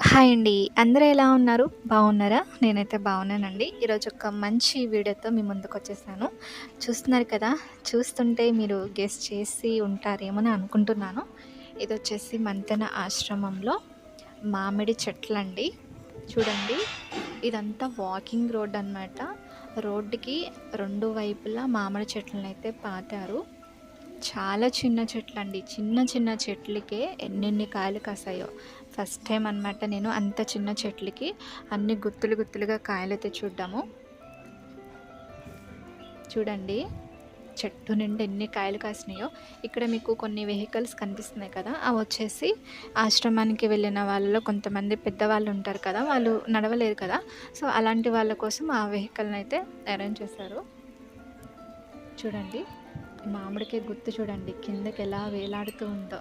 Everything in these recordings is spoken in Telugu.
హాయ్ అండి. అందరూ ఎలా ఉన్నారు? బాగున్నారా? నేనైతే బాగున్నానండి. ఈరోజు ఒక మంచి వీడియోతో మీ ముందుకొచ్చేసాను. చూస్తున్నారు కదా! చూస్తుంటే మీరు గెస్ చేసి ఉంటారేమోని అనుకుంటున్నాను. ఇదొచ్చేసి మంతెన ఆశ్రమంలో మామిడి చెట్లండి. చూడండి, ఇదంతా వాకింగ్ రోడ్ అనమాట. రోడ్డుకి 2 వైపులా మామిడి చెట్లనైతే పాతారు. చాలా చిన్న చెట్లండి. చిన్న చిన్న చెట్లకే ఎన్నెన్ని కాయలు కాసాయో. ఫస్ట్ టైం అనమాట నేను అంత చిన్న చెట్లకి అన్ని గుత్తులు గుత్తులుగా కాయలైతే చూడ్డము. చూడండి, చెట్టు నిండా ఎన్ని కాయలు కాసినాయో. ఇక్కడ మీకు కొన్ని వెహికల్స్ కనిపిస్తున్నాయి కదా! అవొచ్చేసి ఆశ్రమానికి వెళ్ళిన వాళ్ళలో కొంతమంది పెద్దవాళ్ళు ఉంటారు కదా! వాళ్ళు నడవలేరు కదా! సో, అలాంటి వాళ్ళ కోసం ఆ వెహికల్‌నైతే అరేంజ్ చేశారు. చూడండి, మామిడికాయ గుత్తు చూడండి కిందకెలా వేలాడుతూ ఉందో.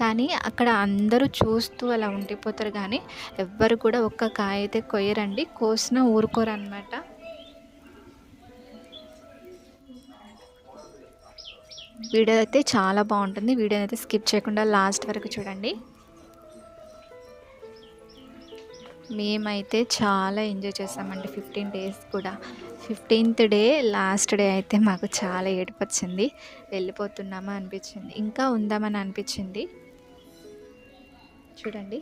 కానీ అక్కడ అందరూ చూస్తూ అలా ఉండిపోతారు గానీ, ఎవ్వరు కూడా ఒక్క కాయ అయితే కొయ్యరండి. కోసినా ఊరుకోరనమాట. వీడియో అయితే చాలా బాగుంటుంది. వీడియోని అయితే స్కిప్ చేయకుండా లాస్ట్ వరకు చూడండి. మేమైతే చాలా ఎంజాయ్ చేసామండి 15 డేస్ కూడా. 15th డే లాస్ట్ డే అయితే మాకు చాలా ఏడుపొచ్చింది. వెళ్ళిపోతున్నామా అనిపించింది. ఇంకా ఉందామని అనిపించింది. చూడండి,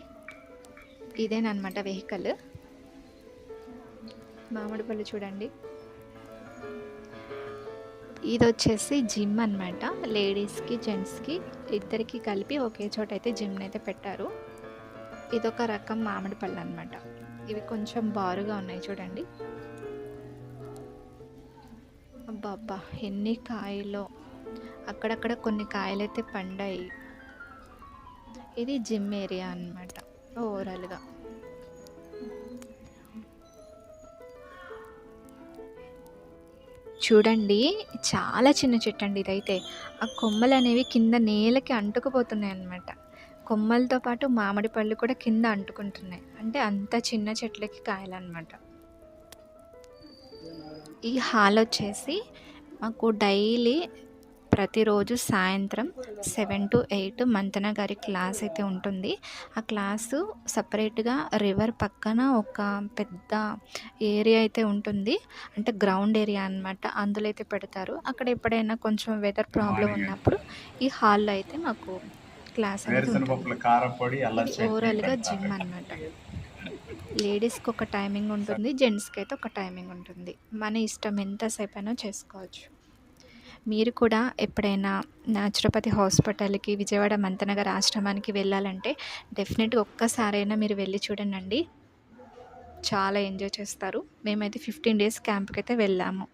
ఇదేనమాట వెహికల్. మామిడి పళ్ళు చూడండి. ఇదొచ్చేసి జిమ్ అనమాట. లేడీస్కి జెంట్స్కి ఇద్దరికి కలిపి ఒకే చోట అయితే జిమ్ని అయితే పెట్టారు. ఇదొక రకం మామిడి పళ్ళు అనమాట. ఇవి కొంచెం బారుగా ఉన్నాయి చూడండి. అబ్బా ఎన్ని కాయలో! అక్కడక్కడ కొన్ని కాయలైతే పండాయి. ఇది జిమ్ ఏరియా అనమాట ఓవరాల్గా. చూడండి, చాలా చిన్న చెట్టు అండి ఇదైతే. ఆ కొమ్మలు అనేవి కింద నేలకి అంటుకుపోతున్నాయి అన్నమాట. కొమ్మలతో పాటు మామిడి పళ్ళు కూడా కింద అంటుకుంటున్నాయి. అంటే అంత చిన్న చెట్లకి కాయలన్నమాట. ఈ హాల్ వచ్చేసి మాకు డైలీ ప్రతిరోజు సాయంత్రం 7 to 8 మంతన గారి క్లాస్ అయితే ఉంటుంది. ఆ క్లాసు సపరేట్గా రివర్ పక్కన ఒక పెద్ద ఏరియా అయితే ఉంటుంది. అంటే గ్రౌండ్ ఏరియా అనమాట. అందులో అయితే పెడతారు. అక్కడ ఎప్పుడైనా కొంచెం వెదర్ ప్రాబ్లం ఉన్నప్పుడు ఈ హాల్లో అయితే మాకు క్లాస్ అనేది ఉంటుంది. ఇది ఓవరాల్గా జిమ్ అనమాట. లేడీస్కి ఒక టైమింగ్ ఉంటుంది, జెంట్స్కి అయితే ఒక టైమింగ్ ఉంటుంది. మన ఇష్టం ఎంతసేపు అయినా చేసుకోవచ్చు. మీరు కూడా ఎప్పుడైనా న్యాచురోపతి హాస్పిటల్కి విజయవాడ మంతనగర్ ఆశ్రమానికి వెళ్ళాలంటే డెఫినెట్గా ఒక్కసారైనా మీరు వెళ్ళి చూడండి. చాలా ఎంజాయ్ చేస్తారు. మేమైతే 15 డేస్ క్యాంప్కి అయితే వెళ్ళాము.